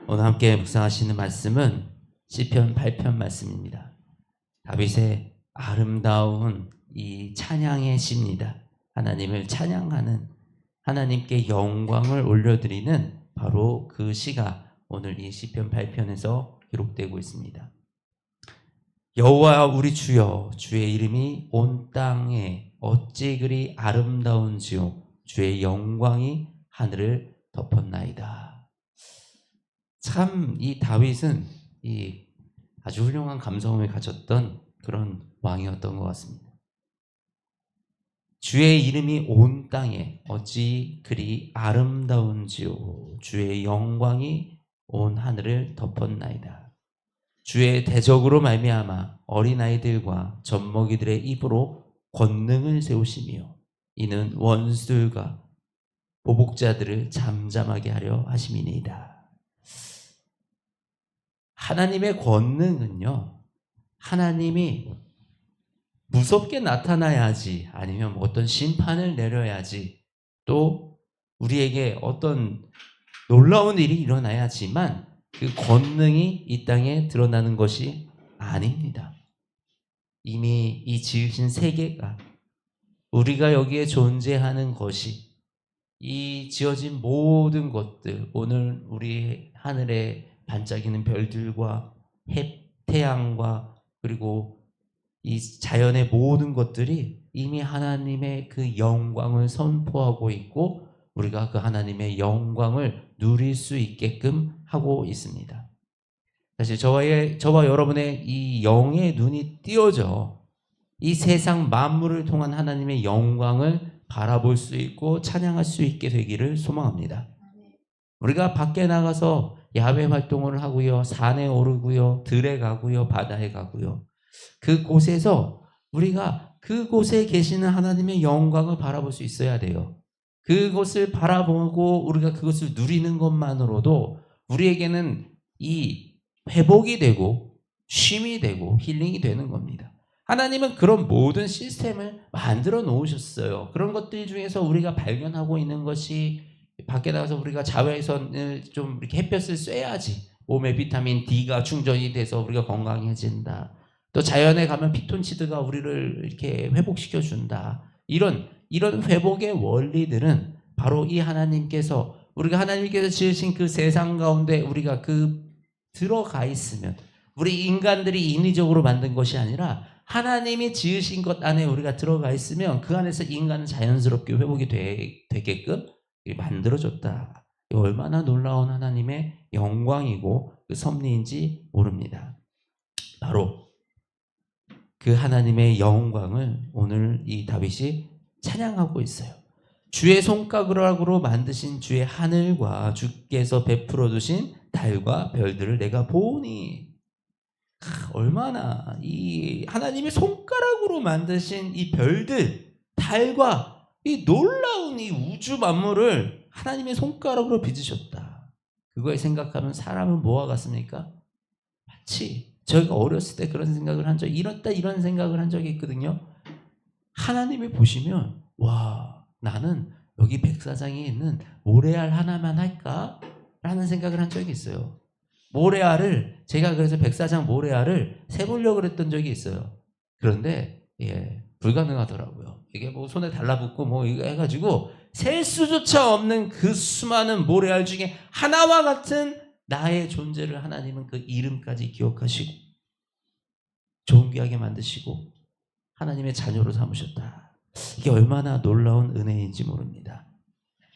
오늘 함께 묵상하시는 말씀은 시편 8편 말씀입니다. 다윗의 아름다운 이 찬양의 시입니다. 하나님을 찬양하는, 하나님께 영광을 올려드리는 바로 그 시가 오늘 이 시편 8편에서 기록되고 있습니다. 여호와 우리 주여, 주의 이름이 온 땅에 어찌 그리 아름다운지요, 주의 영광이 하늘을 덮었나이다. 참 이 다윗은 아주 훌륭한 감성을 가졌던 그런 왕이었던 것 같습니다. 주의 이름이 온 땅에 어찌 그리 아름다운지요, 주의 영광이 온 하늘을 덮었나이다. 주의 대적으로 말미암아 어린아이들과 젖먹이들의 입으로 권능을 세우시며 이는 원수들과 보복자들을 잠잠하게 하려 하심이니이다. 하나님의 권능은요, 하나님이 무섭게 나타나야지, 아니면 어떤 심판을 내려야지, 또 우리에게 어떤 놀라운 일이 일어나야지만 그 권능이 이 땅에 드러나는 것이 아닙니다. 이미 이 지으신 세계가, 우리가 여기에 존재하는 것이, 이 지어진 모든 것들, 오늘 우리 하늘에 반짝이는 별들과 태양과 그리고 이 자연의 모든 것들이 이미 하나님의 그 영광을 선포하고 있고, 우리가 그 하나님의 영광을 누릴 수 있게끔 하고 있습니다. 사실 저와 여러분의 이 영의 눈이 띄어져 이 세상 만물을 통한 하나님의 영광을 바라볼 수 있고 찬양할 수 있게 되기를 소망합니다. 우리가 밖에 나가서 야외 활동을 하고요, 산에 오르고요, 들에 가고요, 바다에 가고요, 그곳에서 우리가 그곳에 계시는 하나님의 영광을 바라볼 수 있어야 돼요. 그것을 바라보고 우리가 그것을 누리는 것만으로도 우리에게는 이 회복이 되고 쉼이 되고 힐링이 되는 겁니다. 하나님은 그런 모든 시스템을 만들어 놓으셨어요. 그런 것들 중에서 우리가 발견하고 있는 것이, 밖에 나가서 우리가 자외선을 좀 이렇게 햇볕을 쐬야지 몸에 비타민 D가 충전이 돼서 우리가 건강해진다. 또 자연에 가면 피톤치드가 우리를 이렇게 회복시켜 준다. 이런 회복의 원리들은 바로 이 우리가 하나님께서 지으신 그 세상 가운데 우리가 들어가 있으면, 우리 인간들이 인위적으로 만든 것이 아니라 하나님이 지으신 것 안에 우리가 들어가 있으면 그 안에서 인간은 자연스럽게 회복이 되게끔 만들어줬다. 얼마나 놀라운 하나님의 영광이고 그 섭리인지 모릅니다. 바로 그 하나님의 영광을 오늘 이 다윗이 찬양하고 있어요. 주의 손가락으로 만드신 주의 하늘과 주께서 베풀어 두신 달과 별들을 내가 보니, 얼마나 이 하나님의 손가락으로 만드신 이 별들, 달과 이 놀라운 이 우주 만물을 하나님의 손가락으로 빚으셨다. 그거에 생각하면 사람은 뭐와 같습니까? 마치 저희가 어렸을 때 그런 생각을 이런 생각을 한 적이 있거든요. 하나님이 보시면, 와, 나는 여기 백사장에 있는 모래알 하나만 할까? 라는 생각을 한 적이 있어요. 제가 그래서 백사장 모래알을 세보려고 했던 적이 있어요. 그런데 불가능하더라고요. 이게 뭐 손에 달라붙고 뭐 이거 해가지고 셀 수조차 없는 그 수많은 모래알 중에 하나와 같은 나의 존재를 하나님은 그 이름까지 기억하시고 존귀하게 만드시고 하나님의 자녀로 삼으셨다. 이게 얼마나 놀라운 은혜인지 모릅니다.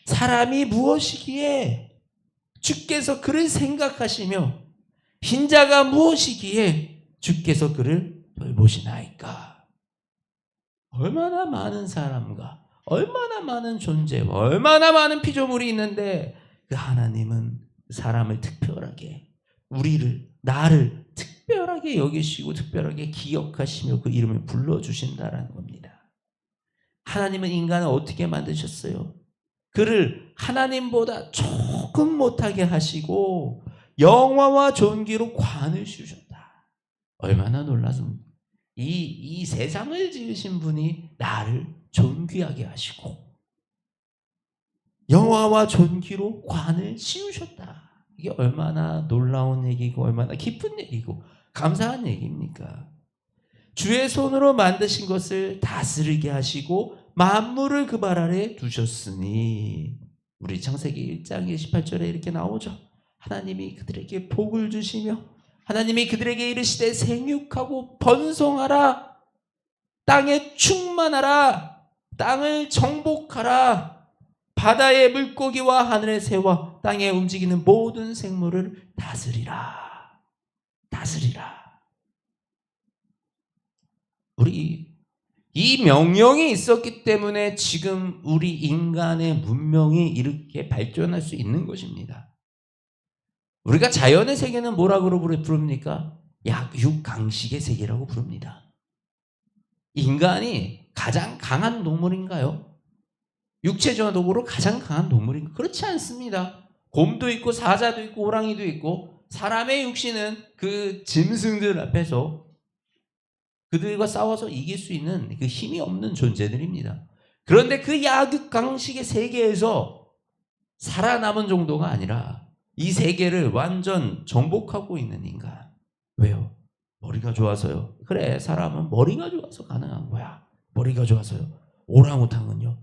사람이 무엇이기에 주께서 그를 생각하시며 흰자가 무엇이기에 주께서 그를 돌보시나이까. 얼마나 많은 사람과 얼마나 많은 존재와 얼마나 많은 피조물이 있는데 그 하나님은 사람을 특별하게, 나를 특별하게 여기시고 특별하게 기억하시며 그 이름을 불러주신다라는 겁니다. 하나님은 인간을 어떻게 만드셨어요? 그를 하나님보다 조금 못하게 하시고 영화와 존귀로 관을 씌우셨다. 얼마나 놀라습니까? 이 세상을 지으신 분이 나를 존귀하게 하시고 영화와 존귀로 관을 씌우셨다. 이게 얼마나 놀라운 얘기고 얼마나 기쁜 얘기고 감사한 얘기입니까? 주의 손으로 만드신 것을 다스리게 하시고 만물을 그 발 아래 두셨으니, 우리 창세기 1장 28절에 이렇게 나오죠. 하나님이 그들에게 복을 주시며 하나님이 그들에게 이르시되 생육하고 번성하라, 땅에 충만하라, 땅을 정복하라, 바다의 물고기와 하늘의 새와 땅에 움직이는 모든 생물을 다스리라. 다스리라. 우리 이 명령이 있었기 때문에 지금 우리 인간의 문명이 이렇게 발전할 수 있는 것입니다. 우리가 자연의 세계는 뭐라고 부릅니까? 약육강식의 세계라고 부릅니다. 인간이 가장 강한 동물인가요? 육체적으로 가장 강한 동물인가요? 그렇지 않습니다. 곰도 있고 사자도 있고 호랑이도 있고, 사람의 육신은 그 짐승들 앞에서 그들과 싸워서 이길 수 있는 그 힘이 없는 존재들입니다. 그런데 그 약육강식의 세계에서 살아남은 정도가 아니라 이 세계를 완전 정복하고 있는 인간. 왜요? 머리가 좋아서요. 그래, 사람은 머리가 좋아서 가능한 거야. 머리가 좋아서요. 오랑우탄은요,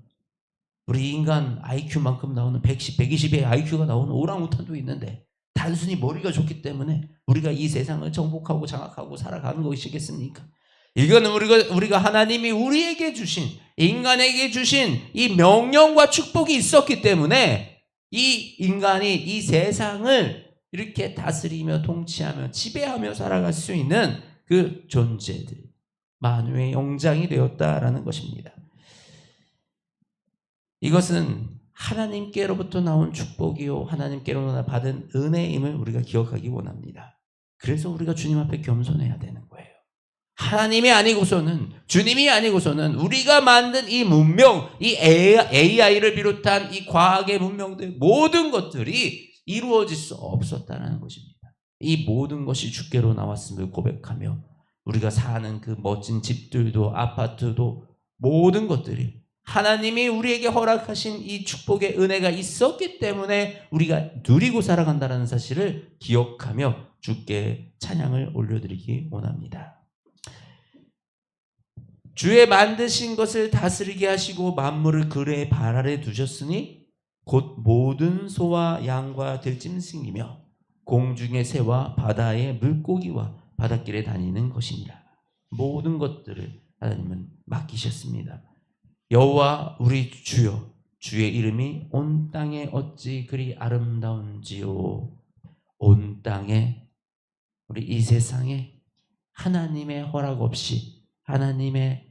우리 인간 IQ만큼 나오는 110, 120의 IQ가 나오는 오랑우탄도 있는데 단순히 머리가 좋기 때문에 우리가 이 세상을 정복하고 장악하고 살아가는 것이겠습니까? 이거는 우리가 하나님이 우리에게 주신, 인간에게 주신 이 명령과 축복이 있었기 때문에 이 인간이 이 세상을 이렇게 다스리며 통치하며 지배하며 살아갈 수 있는 그 존재들, 만유의 영장이 되었다라는 것입니다. 이것은 하나님께로부터 나온 축복이요 하나님께로부터 받은 은혜임을 우리가 기억하기 원합니다. 그래서 우리가 주님 앞에 겸손해야 되는 거예요. 하나님이 아니고서는, 주님이 아니고서는 우리가 만든 이 문명, 이 AI를 비롯한 이 과학의 문명들, 모든 것들이 이루어질 수 없었다는 것입니다. 이 모든 것이 주께로 나왔음을 고백하며 우리가 사는 그 멋진 집들도 아파트도 모든 것들이 하나님이 우리에게 허락하신 이 축복의 은혜가 있었기 때문에 우리가 누리고 살아간다는 사실을 기억하며 주께 찬양을 올려드리기 원합니다. 주의 만드신 것을 다스리게 하시고 만물을 그의 발 아래 두셨으니 곧 모든 소와 양과 들짐승이며 공중의 새와 바다의 물고기와 바닷길에 다니는 것이니라. 모든 것들을 하나님은 맡기셨습니다. 여호와 우리 주여, 주의 이름이 온 땅에 어찌 그리 아름다운지요. 온 땅에, 우리 이 세상에 하나님의 허락 없이, 하나님의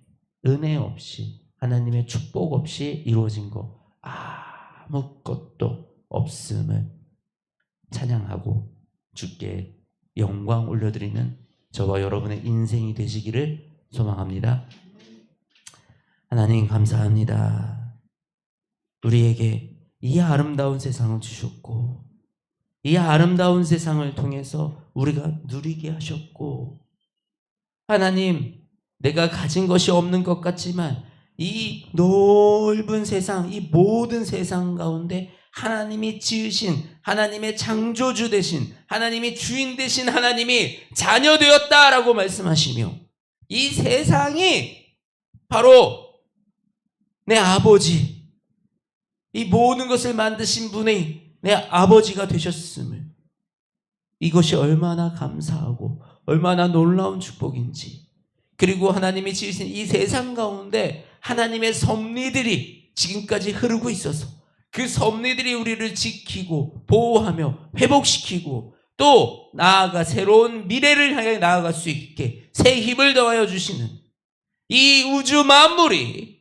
은혜 없이, 하나님의 축복 없이 이루어진 것 아무것도 없음을 찬양하고 주께 영광 올려드리는 저와 여러분의 인생이 되시기를 소망합니다. 하나님 감사합니다. 우리에게 이 아름다운 세상을 주셨고, 이 아름다운 세상을 통해서 우리가 누리게 하셨고, 하나님, 내가 가진 것이 없는 것 같지만 이 넓은 세상, 이 모든 세상 가운데 하나님이 지으신, 하나님의 창조주 되신, 하나님이 주인 되신 하나님이 자녀 되었다라고 말씀하시며, 이 세상이 바로 내 아버지, 이 모든 것을 만드신 분이 내 아버지가 되셨음을, 이것이 얼마나 감사하고 얼마나 놀라운 축복인지, 그리고 하나님이 지으신 이 세상 가운데 하나님의 섭리들이 지금까지 흐르고 있어서 그 섭리들이 우리를 지키고 보호하며 회복시키고 또 나아가 새로운 미래를 향해 나아갈 수 있게 새 힘을 더하여 주시는 이 우주 만물이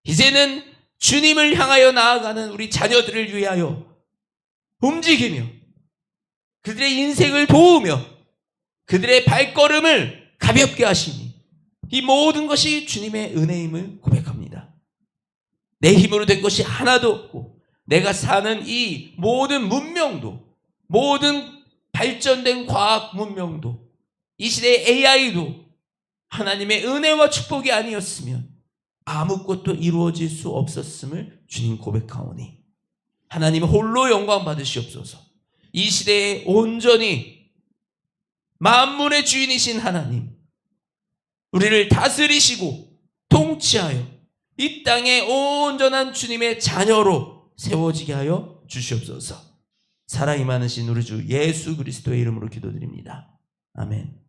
이제는 주님을 향하여 나아가는 우리 자녀들을 위하여 움직이며 그들의 인생을 도우며 그들의 발걸음을 가볍게 하시니 이 모든 것이 주님의 은혜임을 고백합니다. 내 힘으로 된 것이 하나도 없고 내가 사는 이 모든 문명도, 모든 발전된 과학 문명도, 이 시대의 AI도 하나님의 은혜와 축복이 아니었으면 아무것도 이루어질 수 없었음을 주님 고백하오니 하나님 홀로 영광 받으시옵소서. 이 시대에 온전히 만물의 주인이신 하나님, 우리를 다스리시고 통치하여 이 땅에 온전한 주님의 자녀로 세워지게 하여 주시옵소서. 살아 임하신 우리 주 예수 그리스도의 이름으로 기도드립니다. 아멘.